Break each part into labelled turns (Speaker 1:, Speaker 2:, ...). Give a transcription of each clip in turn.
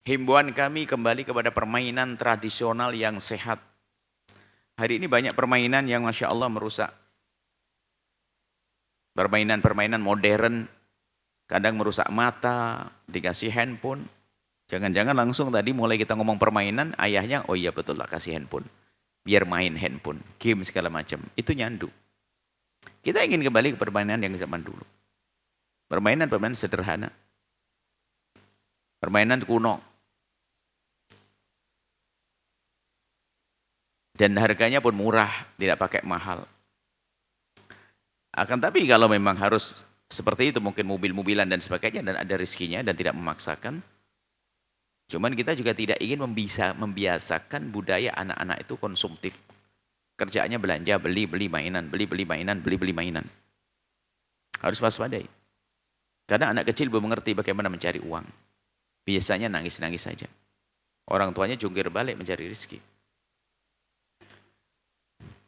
Speaker 1: Himbauan kami kembali kepada permainan tradisional yang sehat. Hari ini banyak permainan yang Masya Allah merusak. Permainan-permainan modern, kadang merusak mata, dikasih handphone. Jangan-jangan langsung tadi mulai kita ngomong permainan, ayahnya, oh iya betul lah kasih handphone. Biar main handphone, game segala macam. Itu nyandu. Kita ingin kembali ke permainan yang zaman dulu. Permainan-permainan sederhana. Permainan kuno. Dan harganya pun murah, tidak pakai mahal. Akan tapi kalau memang harus seperti itu, mungkin mobil-mobilan dan sebagainya, dan ada rezekinya dan tidak memaksakan. Cuman kita juga tidak ingin membiasakan budaya anak-anak itu konsumtif. Kerjaannya belanja, beli-beli mainan, beli-beli mainan, beli-beli mainan. Harus waspadai. Karena anak kecil belum mengerti bagaimana mencari uang. Biasanya nangis-nangis saja. Orang tuanya jungkir balik mencari rezeki.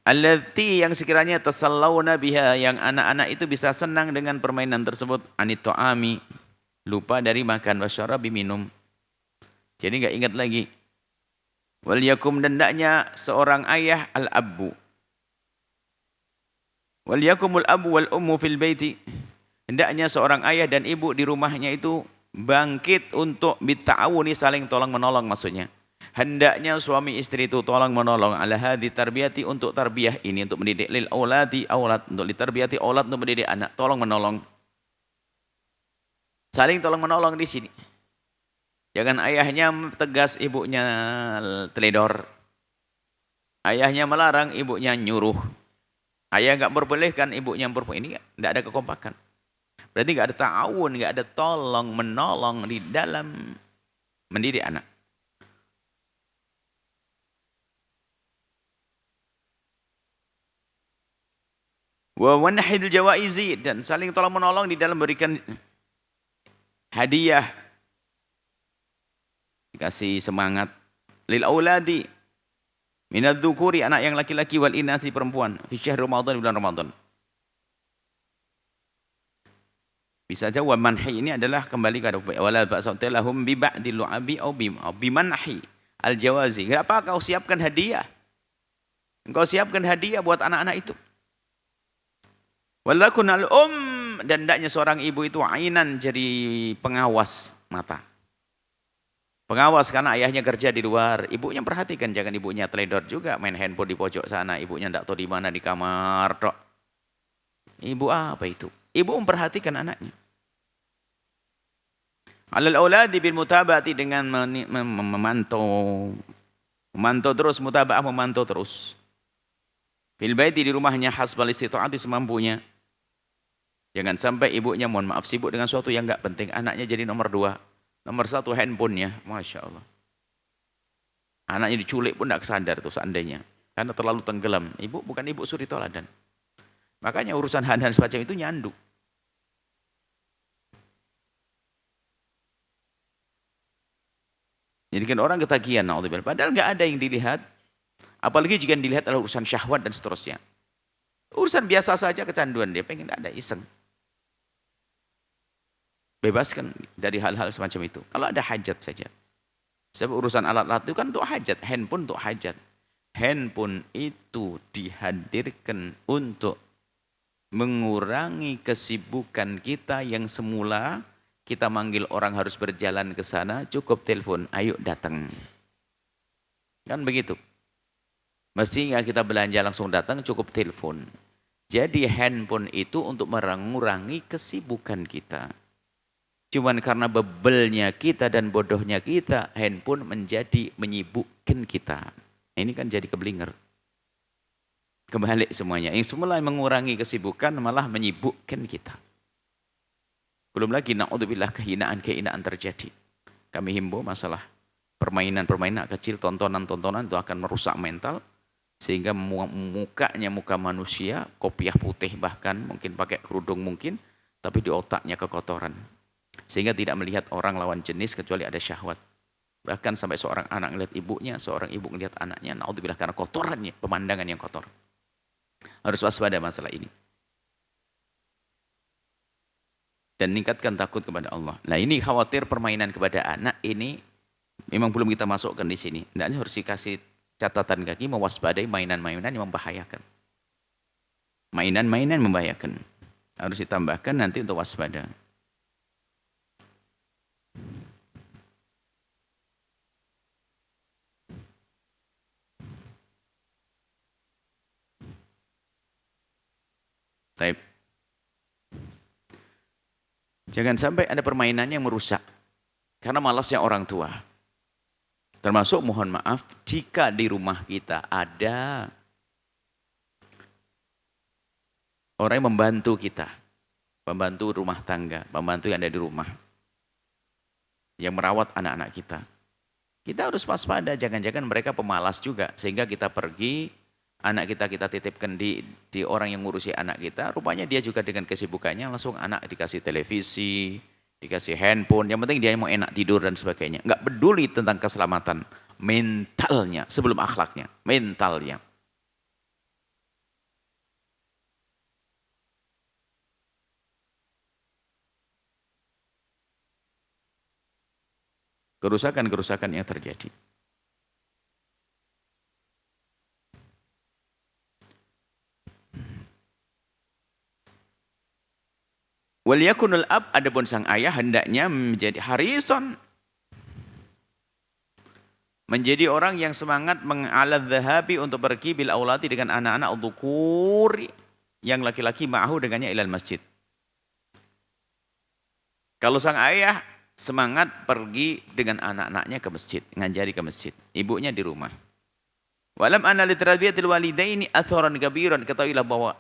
Speaker 1: Allati yang sekiranya tasallawna biha, yang anak-anak itu bisa senang dengan permainan tersebut, anit ta'ami, lupa dari makan, wasyarabi, minum. Jadi enggak ingat lagi. Wal yakum, dan hendaknya seorang ayah al-abbu. Wal yakumul abu wal ummu fil baiti. Hendaknya seorang ayah dan ibu di rumahnya itu bangkit untuk bitta'awuni, saling tolong menolong maksudnya. Hendaknya suami istri itu tolong menolong ala hadhi tarbiyati, untuk tarbiyah ini, untuk mendidik lil auladi aulad, untuk ditarbiyati aulad, untuk mendidik anak, tolong menolong. Saling tolong menolong di sini. Jangan ayahnya tegas, ibunya teledor. Ayahnya melarang, ibunya nyuruh. Ayah enggak memperbolehkan, ibunya memperbolehkan. Ini enggak ada kekompakan. Berarti enggak ada ta'awun, enggak ada tolong menolong di dalam mendidik anak. Wa wanhil jawaizi, dan saling tolong menolong di dalam memberikan hadiah, dikasih semangat. Lil auladi minadz dzukuri, anak yang laki-laki, wal inasi, perempuan, fi syahr Ramadan, bulan Ramadan. Bisa saja wa manhi ini adalah kembali kepada wala ba'satilahum bi ba'dil lu'abi au bi manhi al jawazi. Kenapa kau siapkan hadiah? Engkau siapkan hadiah buat anak-anak itu. Walakun dan hendaknya seorang ibu itu ainan, jadi pengawas mata. Pengawas, karena ayahnya kerja di luar, ibunya perhatikan, jangan ibunya teledor juga main handphone di pojok sana, ibunya enggak tahu di mana, di kamar tok. Ibu apa itu? Ibu memperhatikan anaknya. Alal auladi bil mutaba'ati, dengan memantau terus, mutaba'ah, memantau terus. Fil baiti, di rumahnya, hasbal istita'ati, semampunya. Jangan sampai ibunya, mohon maaf, sibuk dengan sesuatu yang enggak penting, anaknya jadi nomor 2. Nomor 1 handphonenya, Masya Allah. Anaknya diculik pun enggak sadar tuh seandainya. Karena terlalu tenggelam. Ibu bukan ibu suri toladan. Makanya urusan hal-hal semacam itu nyandu. Jadi kan orang ketagihan, naudzubillah. Padahal enggak ada yang dilihat. Apalagi jika dilihat adalah urusan syahwat dan seterusnya. Urusan biasa saja, kecanduan dia, pengen ada iseng. Bebaskan dari hal-hal semacam itu. Kalau ada hajat saja. Sebab urusan alat-alat itu kan untuk hajat. Handphone untuk hajat. Handphone itu dihadirkan untuk mengurangi kesibukan kita yang semula kita manggil orang harus berjalan ke sana, cukup telepon, ayo datang. Kan begitu. Mestinya kita belanja langsung datang, cukup telepon. Jadi handphone itu untuk mengurangi kesibukan kita. Cuman karena bebelnya kita dan bodohnya kita, handphone menjadi menyibukkan kita. Ini kan jadi keblinger. Kembali semuanya. Yang semula mengurangi kesibukan malah menyibukkan kita. Belum lagi na'udzubillah kehinaan-kehinaan terjadi. Kami himbau masalah permainan-permainan kecil, tontonan-tontonan itu akan merusak mental. Sehingga mukanya muka manusia, kopiah putih bahkan, mungkin pakai kerudung mungkin, tapi di otaknya kekotoran. Sehingga tidak melihat orang lawan jenis kecuali ada syahwat. Bahkan sampai seorang anak melihat ibunya, seorang ibu melihat anaknya, naudzubillah, karena kotorannya, pemandangan yang kotor. Harus waspada masalah ini. Dan meningkatkan takut kepada Allah. Nah ini khawatir permainan kepada anak ini Memang belum kita masukkan di sini. Hendaknya harus dikasih catatan kaki mewaspadai mainan-mainan yang membahayakan. Mainan-mainan membahayakan. Harus ditambahkan nanti untuk waspada. Baik. Jangan sampai ada permainan yang merusak. Karena malasnya orang tua. Termasuk mohon maaf jika di rumah kita ada orang yang membantu kita. Pembantu rumah tangga, pembantu yang ada di rumah. Yang merawat anak-anak kita. Kita harus waspada, jangan-jangan mereka pemalas juga. Sehingga kita pergi, anak kita titipkan di orang yang ngurusi anak kita. Rupanya dia juga dengan kesibukannya langsung anak dikasih televisi, dikasih handphone, yang penting dia mau enak tidur dan sebagainya. Enggak peduli tentang keselamatan mentalnya sebelum akhlaknya, mentalnya. Kerusakan-kerusakan yang terjadi. Wal yakunul ab, adapun sang ayah hendaknya menjadi harison, menjadi orang yang semangat mengalad dhahabi untuk pergi bil aulati dengan anak-anak dzukuri yang laki-laki ma'ahu dengannya ilal masjid. Kalau sang ayah semangat pergi dengan anak-anaknya ke masjid, ngajari ke masjid, ibunya di rumah. Walam anna li tarbiyatil walidaini atharan kabiran, ketahuilah bahwa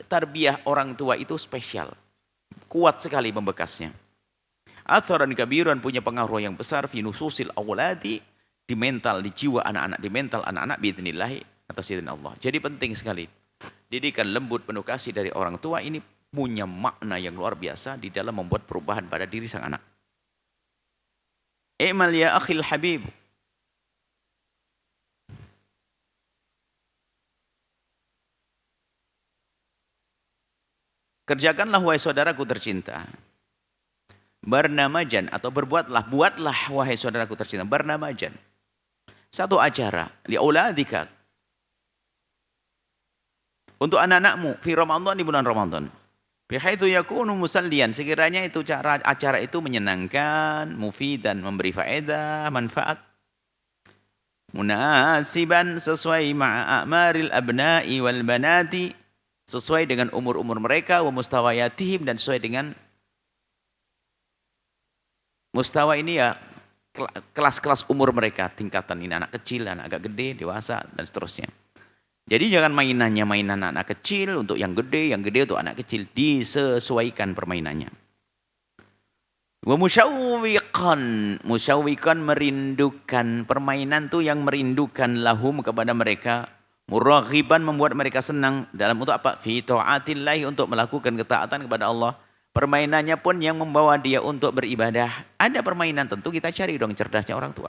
Speaker 1: tarbiyah orang tua itu spesial, kuat sekali membekasnya. Atharan kabiran, punya pengaruh yang besar fi nususil awladi, di mental, di jiwa anak-anak, di mental anak-anak biidznillah atas izin Allah. Jadi penting sekali didikan lembut penuh kasih dari orang tua ini punya makna yang luar biasa di dalam membuat perubahan pada diri sang anak. I'mal ya akhil habib. Kerjakanlah wahai saudaraku tercinta. Bernamajan atau buatlah wahai saudaraku tercinta, bernamajan. Satu acara li auladika. Untuk anak-anakmu fi Ramadan, di bulan Ramadan. Bihaitsu yakunu musallian, sekiranya itu acara itu menyenangkan, mufidan, memberi faedah, manfaat. Munasiban, sesuai ma'amaril abna'i wal banati, sesuai dengan umur-umur mereka, wa mustawayatihim, dan sesuai dengan mustawa ini ya kelas-kelas umur mereka, tingkatan ini anak kecil, anak agak gede, dewasa, dan seterusnya. Jadi jangan mainannya mainan anak kecil untuk yang gede untuk anak kecil, disesuaikan permainannya. Wa musyawwiqan, merindukan permainan tuh yang merindukan lahum kepada mereka, muraghiban, membuat mereka senang dalam untuk apa? Fi ta'atillahi, untuk melakukan ketaatan kepada Allah. Permainannya pun yang membawa dia untuk beribadah. Ada permainan, tentu kita cari dong cerdasnya orang tua.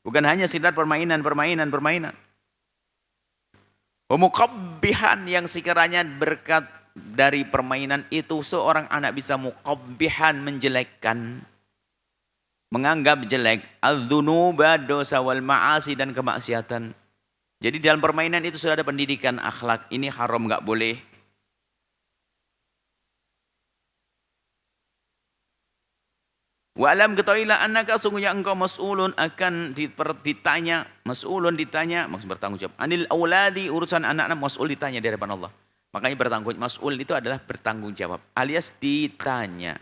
Speaker 1: Bukan hanya sekedar permainan. Muqabbihan, yang sekiranya berkat dari permainan itu seorang anak bisa muqabbihan, menjelekkan, menganggap jelek adzunuba, dosa, wal ma'asi, dan kemaksiatan. Jadi dalam permainan itu sudah ada pendidikan akhlak, ini haram, enggak boleh. Wa alam, ketahuilah annaka, sungguhnya engkau mas'ulun, akan ditanya, mas'ulun ditanya, maksud bertanggung jawab. Anil auladi, urusan anak-anak, mas'ul ditanya di hadapan Allah. Makanya bertanggung, mas'ul itu adalah bertanggung jawab, alias ditanya.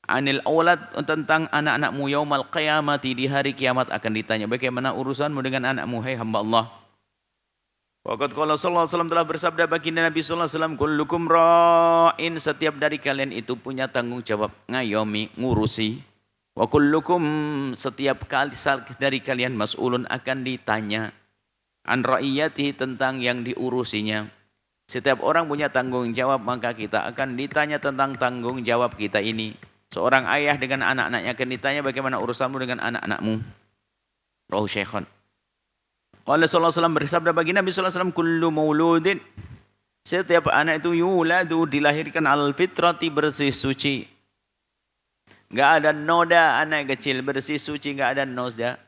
Speaker 1: Anil aulad, tentang anak-anakmu, yaumal qiyamati, di hari kiamat akan ditanya bagaimana urusanmu dengan anakmu, hai hamba Allah. Waqad qala sallallahu alaihi wasallam, telah bersabda baginda Nabi sallallahu alaihi wasallam, kullukum ra'in, setiap dari kalian itu punya tanggung jawab, ngayomi, ngurusi. Wa kullukum, setiap kali dari kalian, mas'ulun, akan ditanya, an ra'iyatihi, tentang yang diurusinya. Setiap orang punya tanggung jawab, maka kita akan ditanya tentang tanggung jawab kita ini. Seorang ayah dengan anak-anaknya akan ditanya bagaimana urusanmu dengan anak-anakmu. Rawahu Syaikhun. Qala sallallahu alaihi wasallam, bersabda bagi Nabi sallallahu alaihi wasallam, kullu mauludin, setiap anak itu yuladu, dilahirkan al fitrati, bersih suci. Nggak ada noda anak kecil bersih suci, nggak ada noda.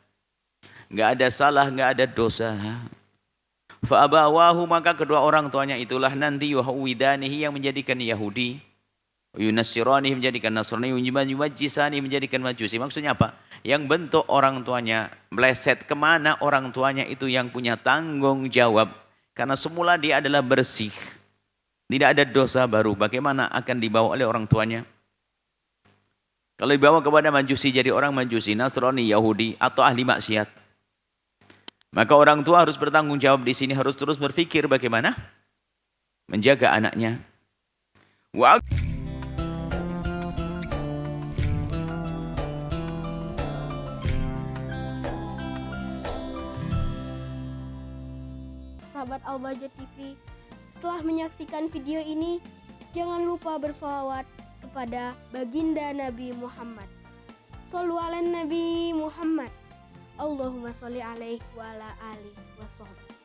Speaker 1: Nggak ada salah, nggak ada dosa. Fa'abawahu, maka kedua orang tuanya itulah nanti yuhawidanihi, yang menjadikan Yahudi, yunassiranihi, menjadikan Nasrani, yumajjisanihi, menjadikan Majusi. Maksudnya apa? Yang bentuk orang tuanya meleset kemana, orang tuanya itu yang punya tanggung jawab. Karena semula dia adalah bersih, tidak ada dosa baru. Bagaimana akan dibawa oleh orang tuanya? Kalau dibawa kepada Majusi, jadi orang Majusi, Nasrani, Yahudi, atau ahli maksiat, maka orang tua harus bertanggung jawab di sini, harus terus berpikir bagaimana menjaga anaknya.
Speaker 2: Sahabat Al-Bahjah TV, setelah menyaksikan video ini, jangan lupa bersolawat kepada baginda Nabi Muhammad. Shollu ala Nabi Muhammad. Allahumma sholli alaihi wa ala alihi wa sahbihi.